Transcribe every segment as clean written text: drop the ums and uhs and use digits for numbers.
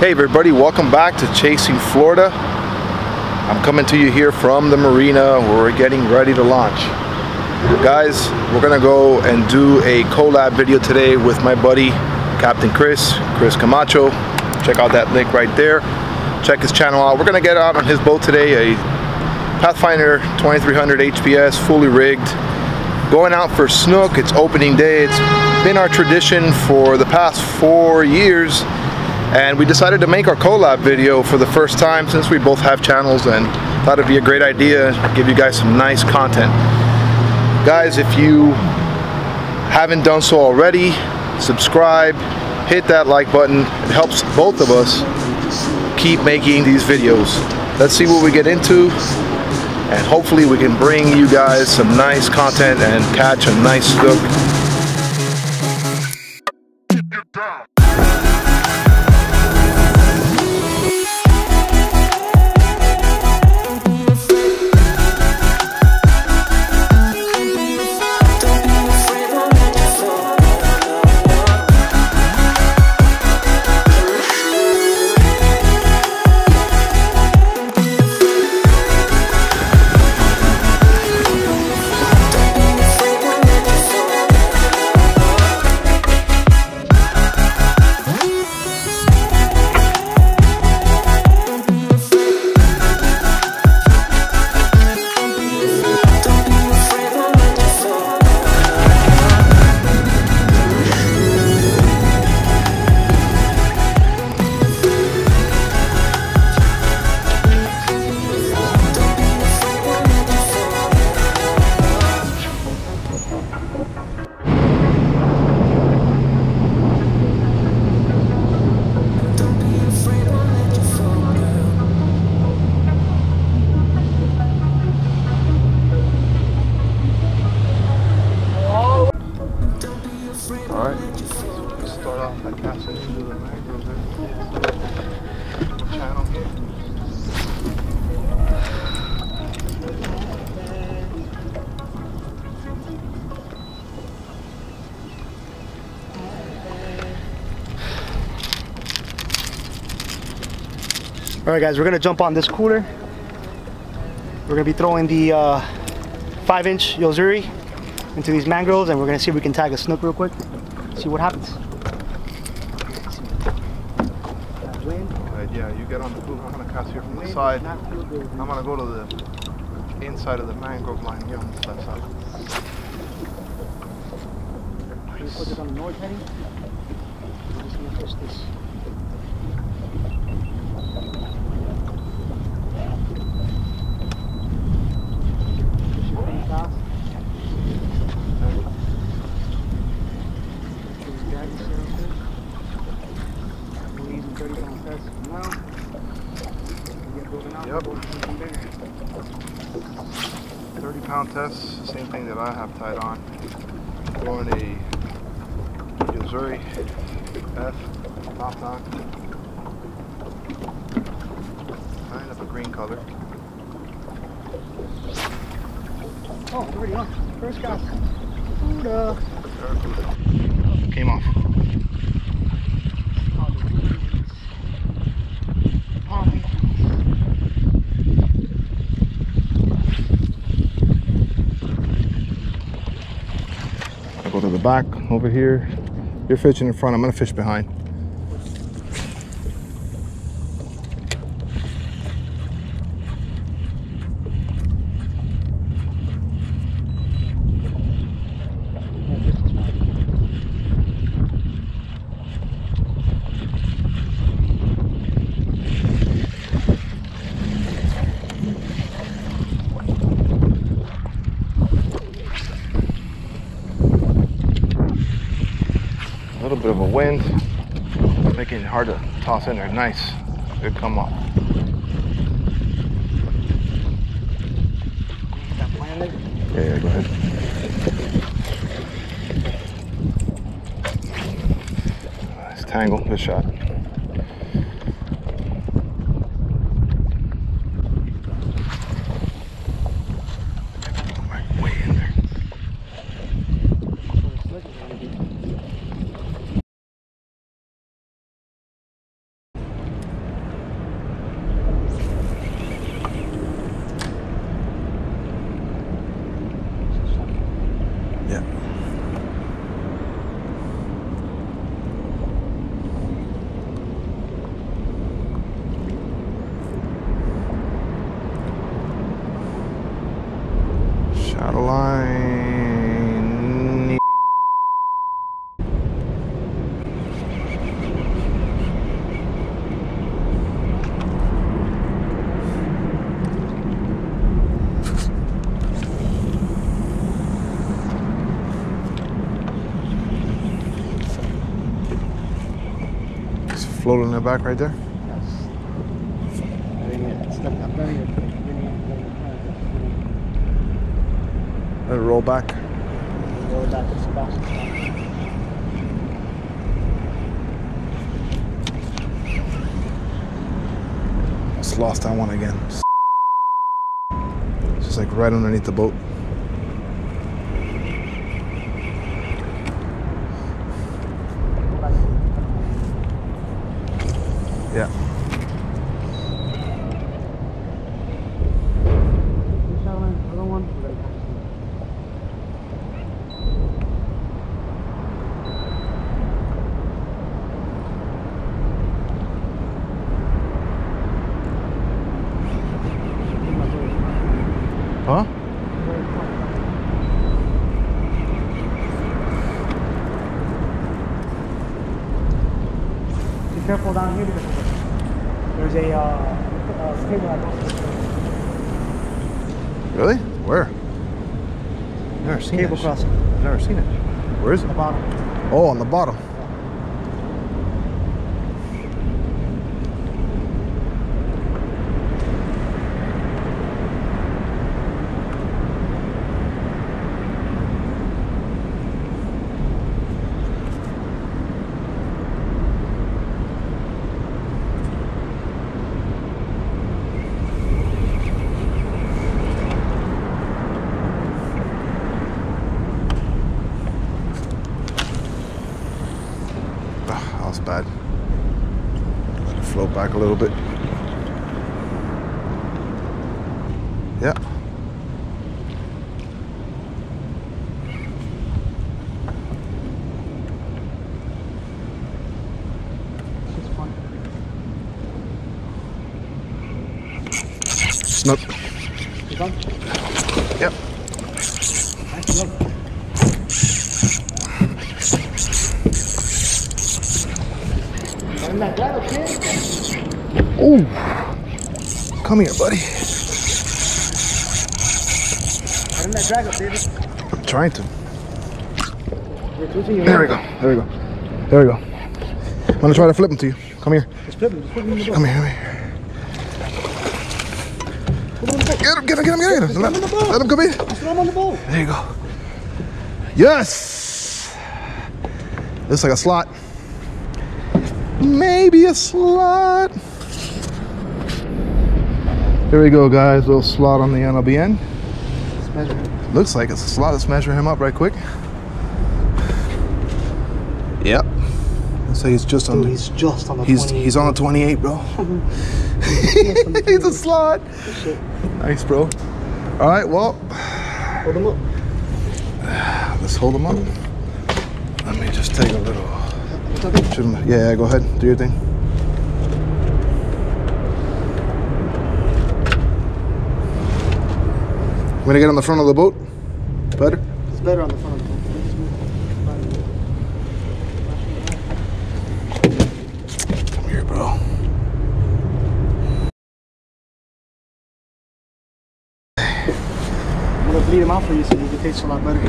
Hey everybody, welcome back to Chasing Florida. I'm coming to you here from the marina where we're getting ready to launch. Guys, we're gonna go and do a collab video today with my buddy Captain Chris Camacho. Check out that link right there. Check his channel out. We're gonna get out on his boat today, a Pathfinder 2300 HPS, fully rigged. Going out for snook. It's opening day. It's been our tradition for the past 4 years, and we decided to make our collab video for the first time since we both have channels, and thought it'd be a great idea to give you guys some nice content. Guys, if you haven't done so already, subscribe, hit that like button. It helps both of us keep making these videos. Let's see what we get into, and hopefully we can bring you guys some nice content and catch a nice snook. Alright guys, we're going to jump on this cooler. We're going to be throwing the 5-inch Yozuri into these mangroves, and we're going to see if we can tag a snook real quick. See what happens. Yeah, you get on the cooler. I'm going to cast here from the side. I'm going to go to the inside of the mangrove line here on this left side. Nice. Put it on the north heading. I'm just going to push this. Yep. 30-pound test, same thing that I have tied on. Throwing a Yozuri F top knot. Kind of a green color. Oh, it's already on. First cast. Came off. Go to the back over here. You're fishing in front, I'm gonna fish behind. A little bit of a wind, making it hard to toss in there. Nice, good come up. Yeah, go ahead. Nice tangle, good shot. Way in there. float in the back right there? Let it roll back. Roll it back as fast as possible. Just lost that one again. It's just like right underneath the boat. Yeah. Huh? Be careful down here because there's a cable that goes. Really? Where? Never seen Cable it. crossing. I've never seen it. Where is it? On the bottom. Oh, on the bottom. That was bad. Let it float back a little bit. Yeah. It's just fun. Snook. You done? Yep. Nice look. Ooh. Come here, buddy. Turn that drag up, baby. I'm trying to. There There we go. There we go. There we go. I'm gonna try to flip them to you. Come here. Just flip him. Just put him in the boat. Come here. Come here. Put him on the boat. Get him. Get him. Get him. Get him. Just put him on the boat. Let him come in. Just throw him on the boat. There you go. Yes. Looks like a slot. Maybe a slot. There we go, guys. Little slot on the NLBN. Let's measure him. Looks like it's a slot. Let's measure him up right quick. Yep. Let's say he's just on. Dude, he's just on the 28. He's on the 28, bro. He's a slot. Nice, bro. All right, well. Hold him up. Let's hold him up. Let me just take a little. Yeah, go ahead. Do your thing. I'm gonna get on the front of the boat. Better? It's better on the front of the boat. Come here, bro. I'm gonna bleed him out for you so you can taste a lot better.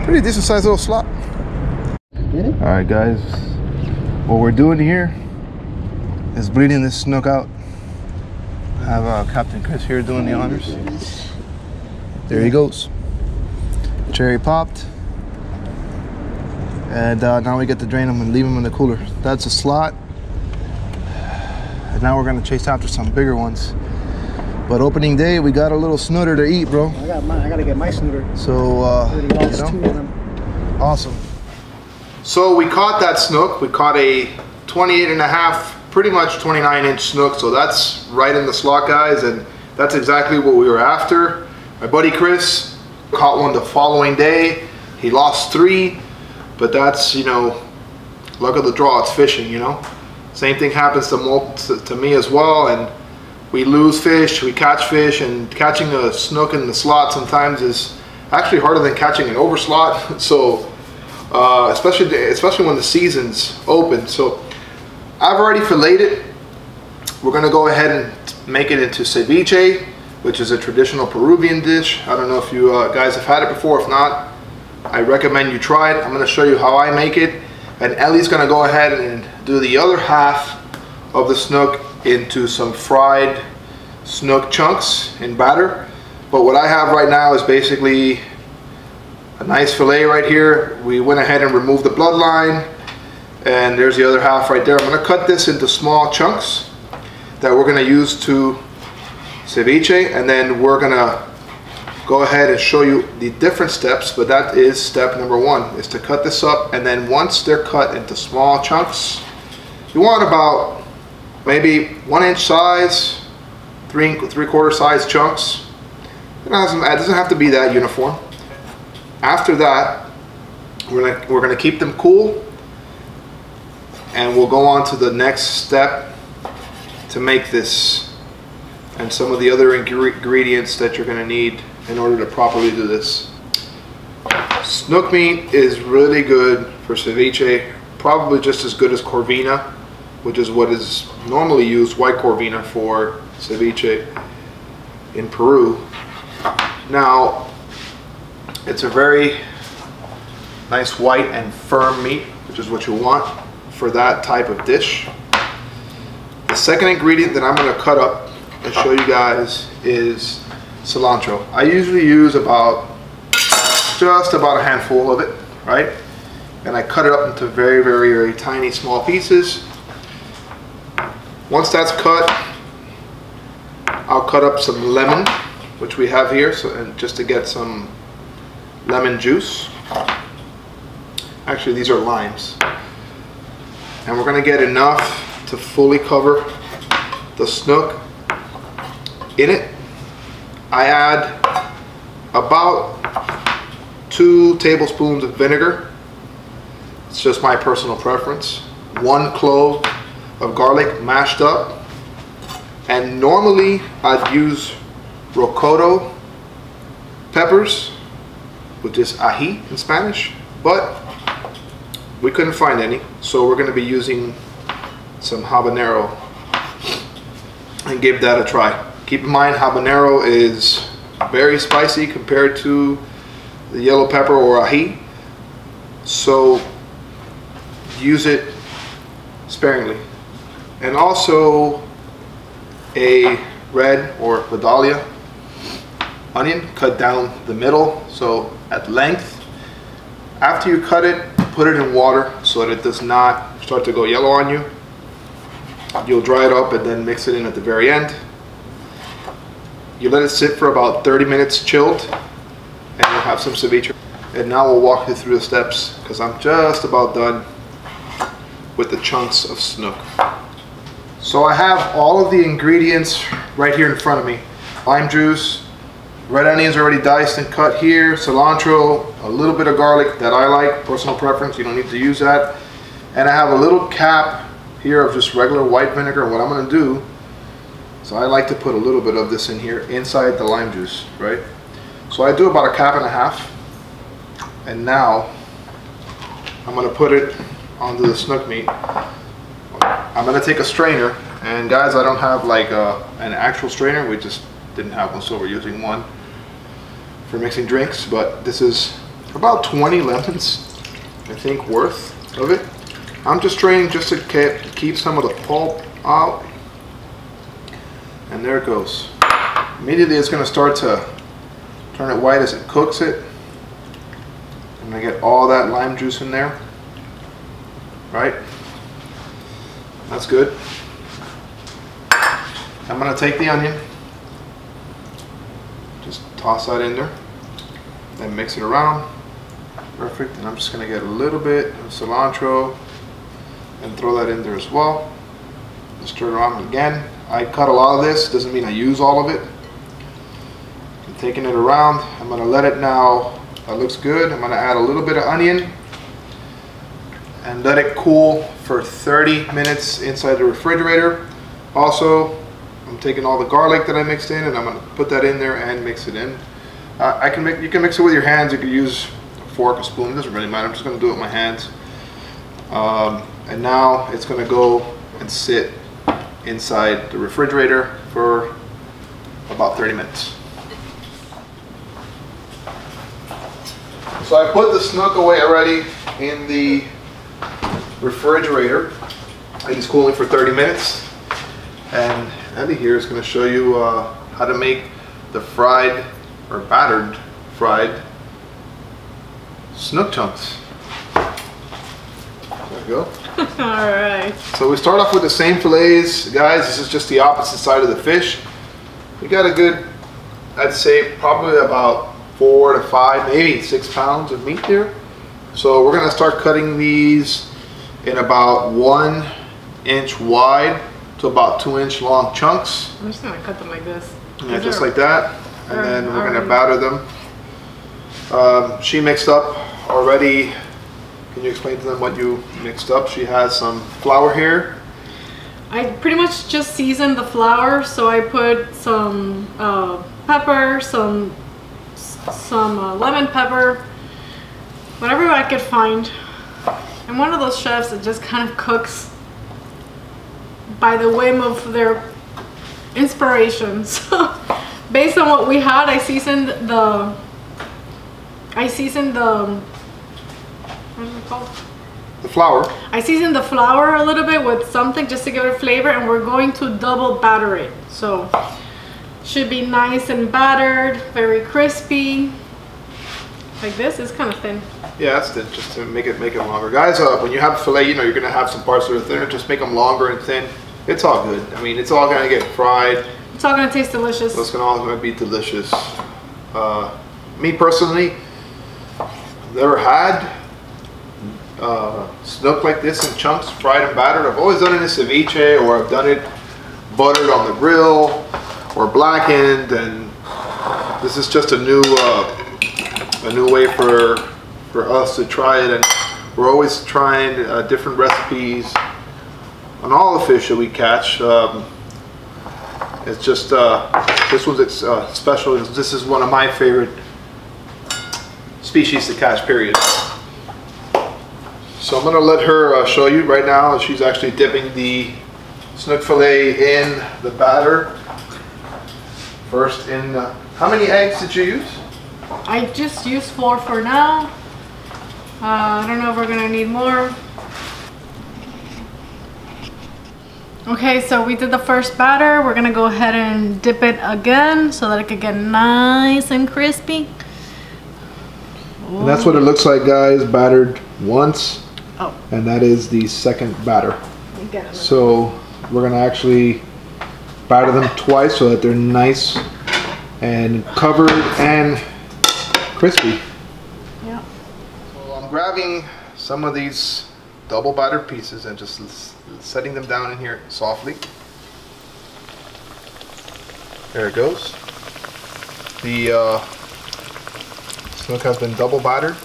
Pretty decent sized little slot. All right, guys. What we're doing here is bleeding this snook out. I have Captain Chris here doing the honors. There he goes. Cherry popped. And now we get to drain them and leave them in the cooler. That's a slot. And now we're gonna chase after some bigger ones. But opening day, we got a little snooter to eat, bro. I got mine. I gotta get my snooter. So, Already lost you know, 2 of them. awesome. So we caught that snook. We caught a 28 and a half, pretty much 29-inch snook. So that's right in the slot, guys. And that's exactly what we were after. My buddy Chris caught one the following day. He lost 3, but that's, you know, luck of the draw. It's fishing, you know. Same thing happens to me as well. And we lose fish, we catch fish, and catching a snook in the slot sometimes is actually harder than catching an overslot. So especially when the season's open. So I've already filleted. We're gonna go ahead and make it into ceviche, which is a traditional Peruvian dish. I don't know if you guys have had it before. If not, I recommend you try it. I'm gonna show you how I make it. And Ellie's gonna go ahead and do the other half of the snook into some fried snook chunks in batter. But what I have right now is basically a nice fillet right here. We went ahead and removed the bloodline, and there's the other half right there. I'm gonna cut this into small chunks that we're gonna use to ceviche, and then we're gonna go ahead and show you the different steps. But that is step number one, is to cut this up, and then once they're cut into small chunks, you want about maybe 1 inch size, 3/4 size chunks. It doesn't have to be that uniform. After that, we're gonna keep them cool, and we'll go on to the next step to make this and some of the other ingredients that you're gonna need in order to properly do this. Snook meat is really good for ceviche, probably just as good as corvina, which is what is normally used, white corvina, for ceviche in Peru. Now, it's a very nice white and firm meat, which is what you want for that type of dish. The second ingredient that I'm going to cut up and show you guys is cilantro. I usually use just about a handful of it, right? And I cut it up into very, very, very tiny small pieces. Once that's cut, I'll cut up some lemon, which we have here, and just to get some lemon juice. Actually, these are limes. And we're gonna get enough to fully cover the snook in it. I add about 2 tablespoons of vinegar. It's just my personal preference. 1 clove of garlic mashed up. And normally I'd use rocoto peppers, which is ají in Spanish, but we couldn't find any, so we're going to be using some habanero and give that a try. Keep in mind, habanero is very spicy compared to the yellow pepper or ají, so use it sparingly. And also a red or Vidalia onion cut down the middle, so at length. After you cut it, put it in water so that it does not start to go yellow on you. You'll dry it up and then mix it in at the very end. You let it sit for about 30 minutes chilled, and you'll have some ceviche. And now we'll walk you through the steps, because I'm just about done with the chunks of snook. So I have all of the ingredients right here in front of me. Lime juice, red onions already diced and cut here, cilantro, a little bit of garlic that I like, personal preference, you don't need to use that. And I have a little cap here of just regular white vinegar. What I'm gonna do, so I like to put a little bit of this in here inside the lime juice, right? So I do about 1.5 cups. And now I'm gonna put it onto the snook meat. I'm gonna take a strainer, and guys, I don't have like an actual strainer. We just didn't have one, so we're using one for mixing drinks. But this is about 20 lemons, I think, worth of it. I'm just straining just to keep some of the pulp out. And there it goes. Immediately it's gonna start to turn it white as it cooks it. I'm gonna get all that lime juice in there, right? That's good. I'm gonna take the onion, just toss that in there, then mix it around. Perfect. And I'm just gonna get a little bit of cilantro and throw that in there as well. Just turn it around again. I cut a lot of this, doesn't mean I use all of it. I'm taking it around. I'm gonna let it now, that looks good. I'm gonna add a little bit of onion and let it cool for 30 minutes inside the refrigerator. Also, I'm taking all the garlic that I mixed in, and I'm gonna put that in there and mix it in. You can mix it with your hands. You can use a fork, a spoon, it doesn't really matter. I'm just gonna do it with my hands. And now it's gonna go and sit inside the refrigerator for about 30 minutes. So I put the snook away already in the refrigerator. It's cooling for 30 minutes. And Eddie here is going to show you how to make the fried or battered fried snook chunks. There we go. Alright. So we start off with the same fillets. Guys, this is just the opposite side of the fish. We got a good, I'd say probably about 4 to 5, maybe 6 pounds of meat there. So we're going to start cutting these in about 1 inch wide to about 2 inch long chunks. I'm just going to cut them like this. Yeah, just like that. And then we're going to batter them. She mixed up already. Can you explain to them what you mixed up? She has some flour here. I pretty much just seasoned the flour, so I put some pepper, some lemon pepper, whatever I could find. I'm one of those chefs that just kind of cooks by the whim of their inspirations. Based on what we had, I seasoned the what is it called? The flour. I seasoned the flour a little bit with something just to give it a flavor, and we're going to double batter it. So should be nice and battered, very crispy. Like this. It's kind of thin. Yeah, that's thin, just to make it longer. Guys, when you have filet, you know you're gonna have some parts that are thinner. Just make them longer and thin. It's all good. I mean, it's all gonna get fried. It's all gonna taste delicious. So it's all gonna be delicious. Me personally, never had snook like this in chunks, fried and battered. I've always done it in ceviche, or I've done it buttered on the grill, or blackened, and this is just a new way for us to try it. And we're always trying different recipes on all the fish that we catch. It's just this one's special. This is one of my favorite species to catch, period. So I'm gonna let her show you right now. She's actually dipping the snook fillet in the batter. First in, how many eggs did you use? I just used 4 for now. I don't know if we're gonna need more. Okay, so we did the first batter. We're gonna go ahead and dip it again so that it could get nice and crispy. And that's what it looks like, guys. Battered once. Oh. And that is the second batter. So we're gonna actually batter them twice so that they're nice and covered and crispy. Yeah. So I'm grabbing some of these double battered pieces and just setting them down in here softly. There it goes. The snook has been double battered.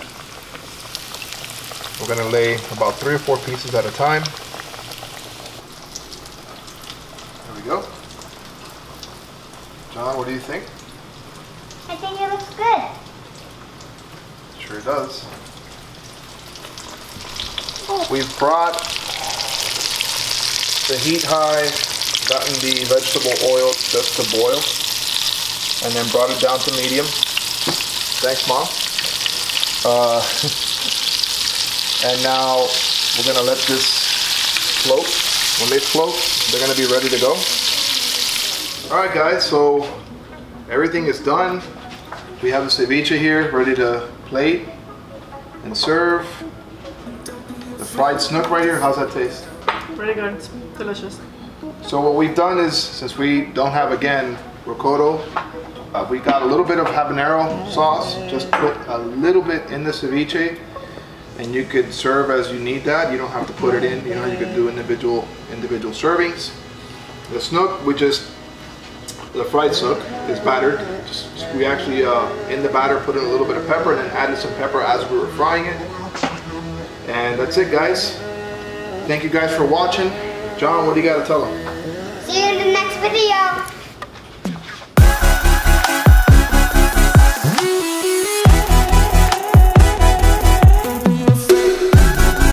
We're going to lay about 3 or 4 pieces at a time. There we go. John, what do you think? I think it looks good. Sure does. We've brought the heat high, gotten the vegetable oil just to boil, and then brought it down to medium. Thanks, Mom. And now we're gonna let this float. When they float, they're gonna be ready to go. All right, guys, so everything is done. We have the ceviche here ready to plate and serve. The fried snook right here, how's that taste? Pretty good, it's delicious. So what we've done is, since we don't have, again, ricotta, we got a little bit of habanero sauce, just put a little bit in the ceviche, and you could serve as you need that. You don't have to put it in, you know, you could do individual servings. The snook, the fried snook is battered. We actually, in the batter, put in a little bit of pepper and then added some pepper as we were frying it. And that's it, guys. Thank you guys for watching. John, what do you got to tell them? See you in the next video.